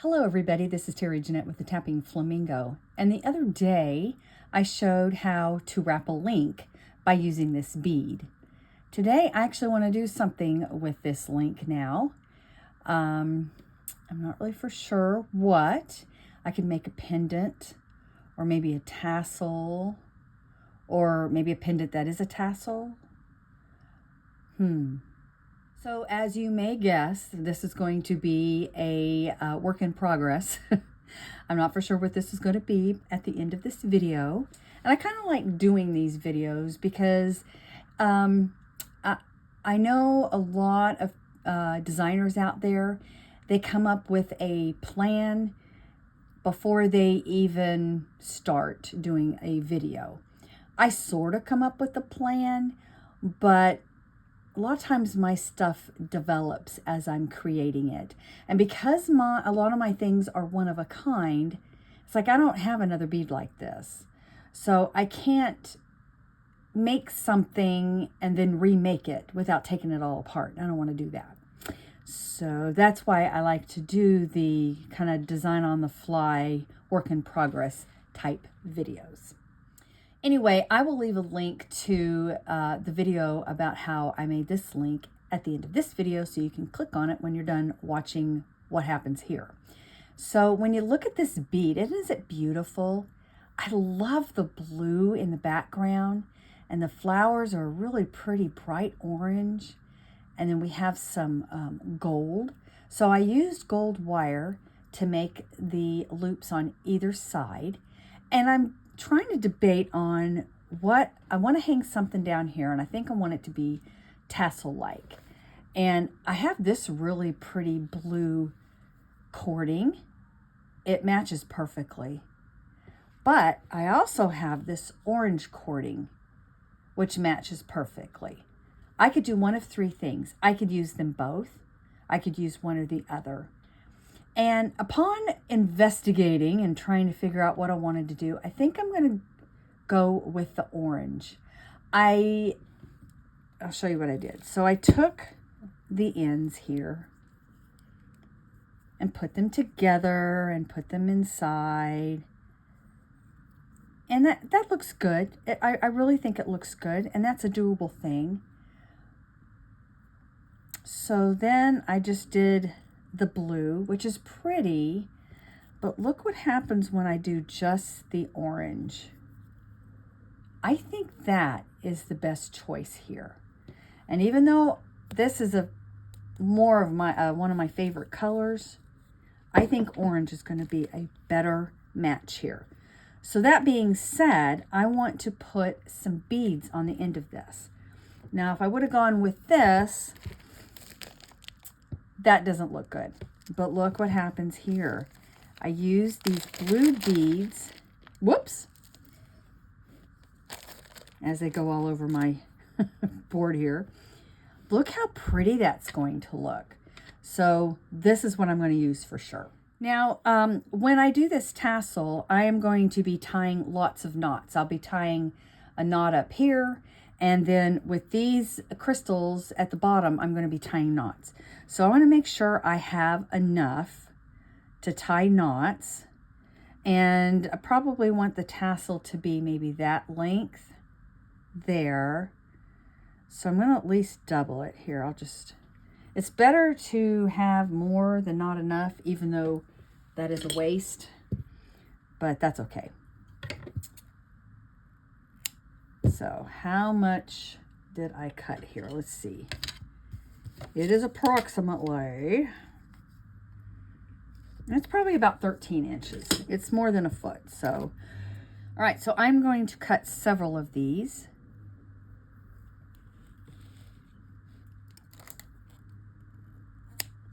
Hello everybody, this is Terry Jeanette with the Tapping Flamingo, and the other day I showed how to wrap a link by using this bead. Today I actually want to do something with this link now. I'm not really for sure what. I could make a pendant, or maybe a tassel, or maybe a pendant that is a tassel. So as you may guess, this is going to be a work in progress. I'm not for sure what this is going to be at the end of this video. And I kind of like doing these videos because I know a lot of designers out there, they come up with a plan before they even start doing a video. I sort of come up with a plan, but a lot of times my stuff develops as I'm creating it. And because a lot of my things are one of a kind, it's like I don't have another bead like this. So I can't make something and then remake it without taking it all apart. I don't want to do that. So that's why I like to do the kind of design on the fly, work in progress type videos. Anyway, I will leave a link to the video about how I made this link at the end of this video so you can click on it when you're done watching what happens here. So when you look at this bead, isn't it beautiful? I love the blue in the background, and the flowers are really pretty bright orange. And then we have some gold. So I used gold wire to make the loops on either side. And I'm trying to debate on what I want to hang something down here, and I think I want it to be tassel-like. And I have this really pretty blue cording. It matches perfectly. But I also have this orange cording, which matches perfectly. I could do one of three things. I could use them both. I could use one or the other. And upon investigating and trying to figure out what I wanted to do, I think I'm going to go with the orange. I'll show you what I did. So I took the ends here and put them together and put them inside. And that looks good. I really think it looks good, and that's a doable thing. So then I just did the blue, which is pretty, but look what happens when I do just the orange. I think that is the best choice here. And even though this is more of my one of my favorite colors, I think orange is going to be a better match here. So that being said, I want to put some beads on the end of this. Now, if I would have gone with this, that doesn't look good. But look what happens here. I use these blue beads, whoops, as they go all over my board here. Look how pretty that's going to look. So this is what I'm going to use for sure. Now, when I do this tassel, I am going to be tying lots of knots. I'll be tying a knot up here, and then with these crystals at the bottom, I'm going to be tying knots. So I want to make sure I have enough to tie knots. And I probably want the tassel to be maybe that length there. So I'm going to at least double it here. It's better to have more than not enough, even though that is a waste, but that's okay. So how much did I cut here? Let's see. It is approximately, it's probably about 13 inches. It's more than a foot. So, all right, so I'm going to cut several of these.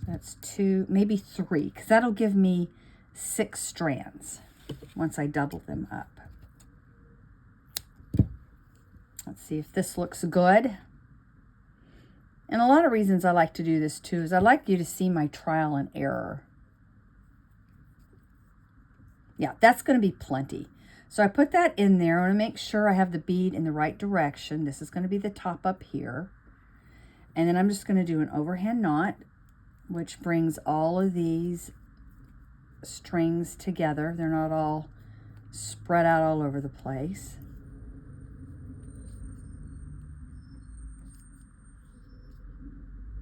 That's 2, maybe 3, because that'll give me 6 strands once I double them up. Let's see if this looks good. And a lot of reasons I like to do this too is I like you to see my trial and error. Yeah, that's going to be plenty. So I put that in there. I want to make sure I have the bead in the right direction. This is going to be the top up here. And then I'm just going to do an overhand knot, which brings all of these strings together. They're not all spread out all over the place.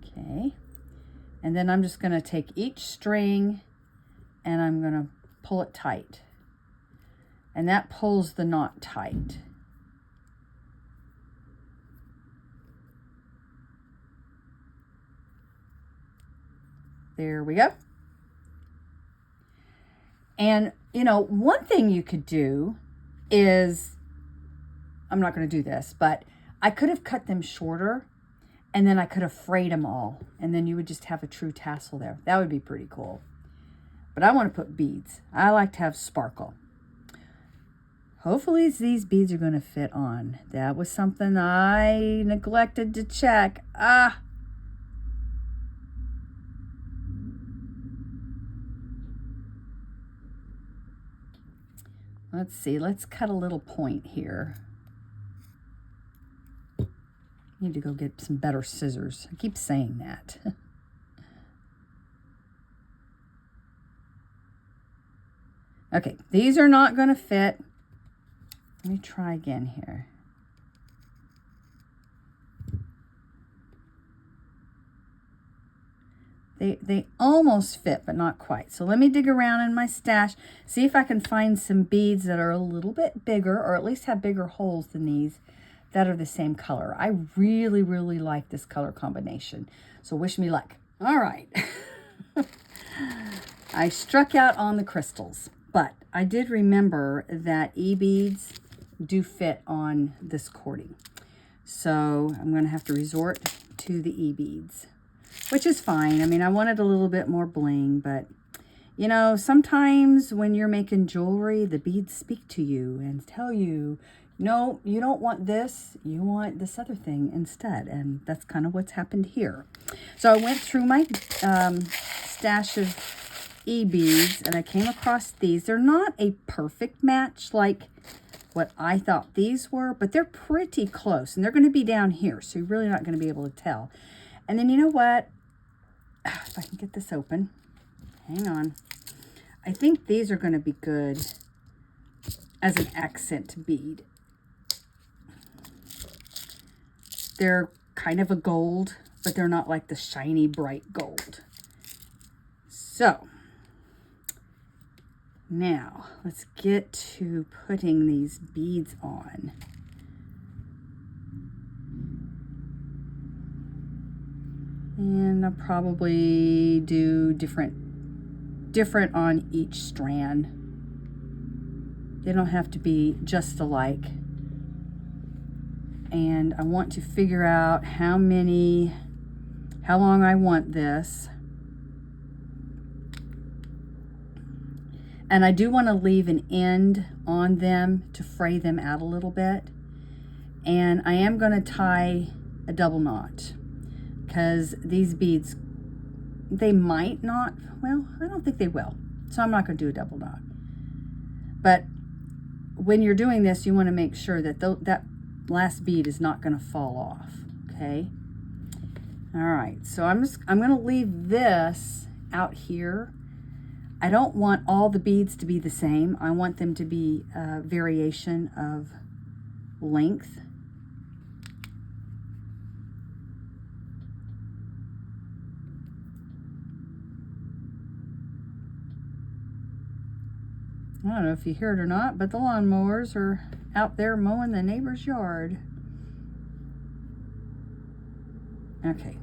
Okay. And then I'm just going to take each string and I'm going to pull it tight. And that pulls the knot tight. There we go. And, you know, one thing you could do is, I'm not going to do this, but I could have cut them shorter and then I could have frayed them all. And then you would just have a true tassel there. That would be pretty cool. But I want to put beads. I like to have sparkle. Hopefully these beads are going to fit on. That was something I neglected to check. Let's see, let's cut a little point here. Need to go get some better scissors. I keep saying that. Okay, these are not going to fit. Let me try again here. They almost fit, but not quite. So let me dig around in my stash, see if I can find some beads that are a little bit bigger, or at least have bigger holes than these, that are the same color. I really, really like this color combination. So wish me luck. All right. I struck out on the crystals, but I did remember that E-beads do fit on this cording. So I'm going to have to resort to the E-beads, which is fine. I mean, I wanted a little bit more bling, but you know, sometimes when you're making jewelry, the beads speak to you and tell you, no, you don't want this, you want this other thing instead. And that's kind of what's happened here. So I went through my stash of E-beads and I came across these. They're not a perfect match like what I thought these were, but they're pretty close and they're going to be down here. So you're really not going to be able to tell. And then you know what? If I can get this open, hang on. I think these are going to be good as an accent bead. They're kind of a gold, but they're not like the shiny, bright gold. So now let's get to putting these beads on. And I'll probably do different on each strand. They don't have to be just alike. And I want to figure out how long I want this. And I do want to leave an end on them to fray them out a little bit. And I am going to tie a double knot, because these beads, they might not, well, I don't think they will. So I'm not going to do a double knot. But when you're doing this, you want to make sure that that last bead is not going to fall off, okay? All right, so I'm going to leave this out here. I don't want all the beads to be the same. I want them to be a variation of length. I don't know if you hear it or not, but the lawnmowers are out there mowing the neighbor's yard. Okay,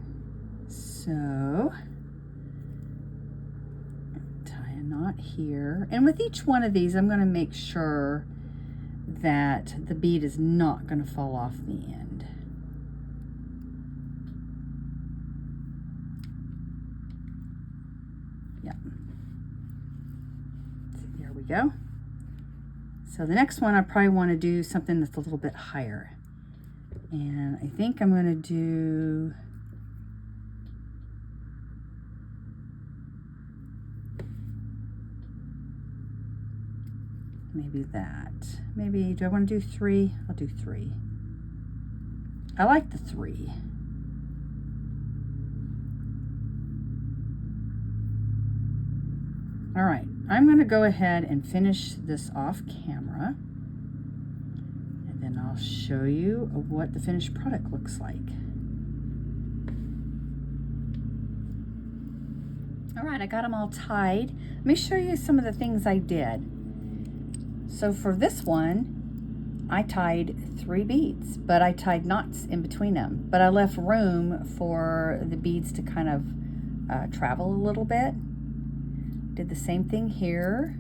so tie a knot here. And with each one of these, I'm going to make sure that the bead is not going to fall off the end. Yep. There we go. So the next one, I probably want to do something that's a little bit higher. And I think I'm going to do maybe that. Maybe, do I want to do 3? I'll do 3. I like the 3. All right, I'm going to go ahead and finish this off camera, and then I'll show you what the finished product looks like. All right, I got them all tied. Let me show you some of the things I did. So for this one, I tied 3 beads, but I tied knots in between them. But I left room for the beads to kind of travel a little bit. Did the same thing here.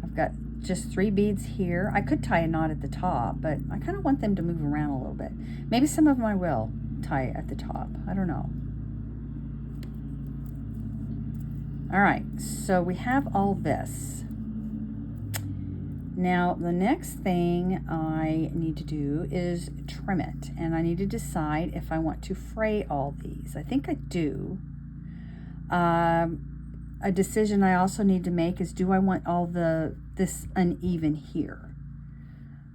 I've got just 3 beads here. I could tie a knot at the top, but I kind of want them to move around a little bit. Maybe some of them I will tie at the top. I don't know. All right, so we have all this. Now, the next thing I need to do is trim it, and I need to decide if I want to fray all these. I think I do. A decision I also need to make is, do I want all this uneven here?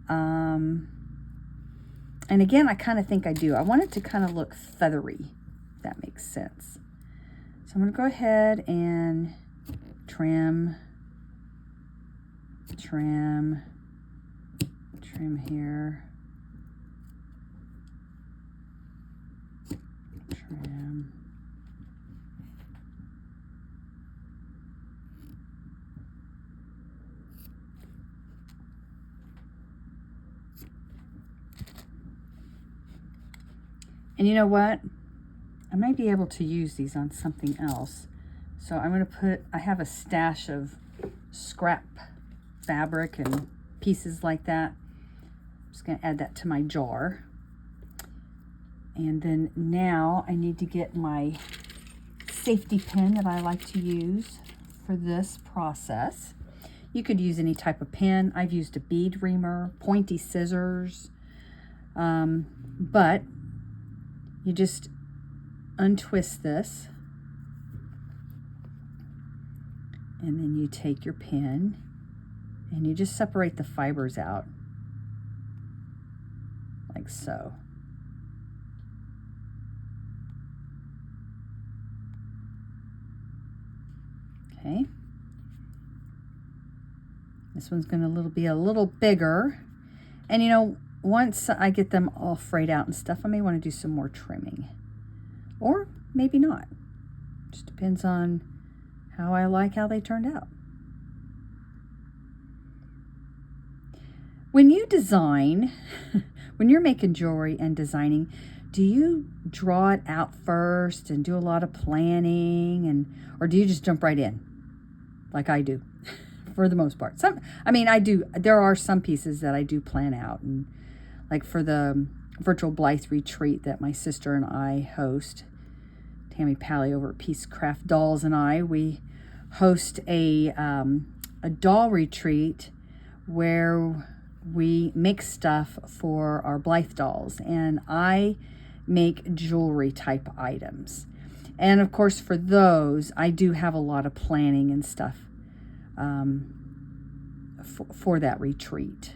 And again, I kind of think I do. I want it to kind of look feathery, if that makes sense. So I'm going to go ahead and trim here, trim. And you know what? I might be able to use these on something else. So I'm going to I have a stash of scrap fabric and pieces like that. I'm just going to add that to my jar. And then now I need to get my safety pin that I like to use for this process. You could use any type of pin. I've used a bead reamer, pointy scissors, but you just untwist this, and then you take your pin and you just separate the fibers out like so. Okay. This one's going to be a little bigger, and you know, once I get them all frayed out and stuff, I may want to do some more trimming, or maybe not. Just depends on how I like how they turned out. When you design, when you're making jewelry and designing, do you draw it out first and do a lot of planning, or do you just jump right in like I do for the most part? I do. There are some pieces that I do plan out, and like for the virtual Blythe retreat that my sister and I host, Tammy Pally over at Peace Craft Dolls and we host a doll retreat where we make stuff for our Blythe dolls, and I make jewelry type items. And of course for those, I do have a lot of planning and stuff for that retreat.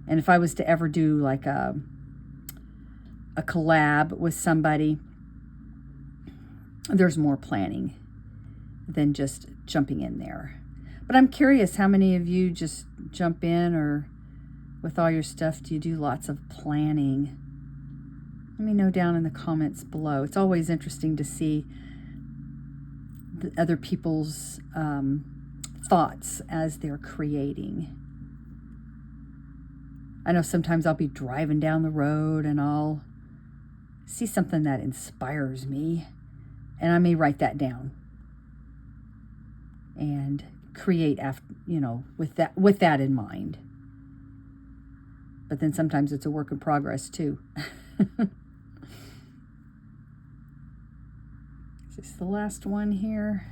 And if I was to ever do like a collab with somebody, there's more planning than just jumping in there. But I'm curious, how many of you just jump in, or with all your stuff, do you do lots of planning? Let me know down in the comments below. It's always interesting to see the other people's thoughts as they're creating. I know sometimes I'll be driving down the road and I'll see something that inspires me, and I may write that down and create after, with that in mind. But then sometimes it's a work in progress too. Is this the last one here?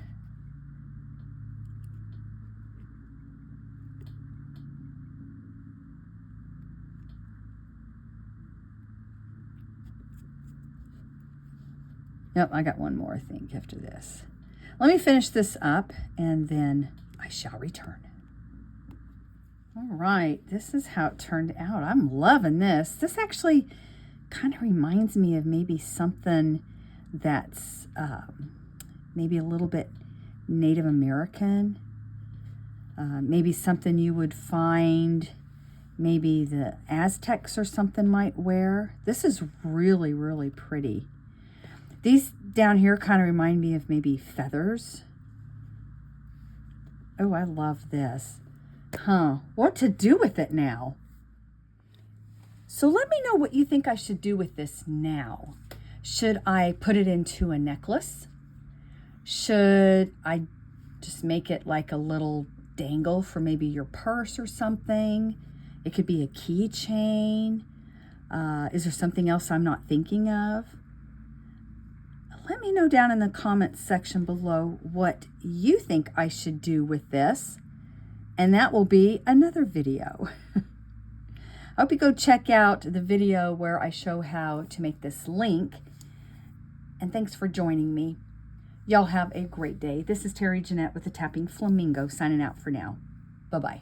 Nope, I got one more, I think, after this. Let me finish this up, and then I shall return. All right, this is how it turned out. I'm loving this. This actually kind of reminds me of maybe something that's maybe a little bit Native American. Maybe something you would find maybe the Aztecs or something might wear. This is really, really pretty. These down here kind of remind me of maybe feathers. Oh, I love this. What to do with it now? So let me know what you think I should do with this now. Should I put it into a necklace? Should I just make it like a little dangle for maybe your purse or something? It could be a keychain. Is there something else I'm not thinking of? Let me know down in the comments section below what you think I should do with this, and that will be another video. I hope you go check out the video where I show how to make this link, and thanks for joining me. Y'all have a great day. This is Terry Jeanette with the Tapping Flamingo signing out for now. Bye-bye.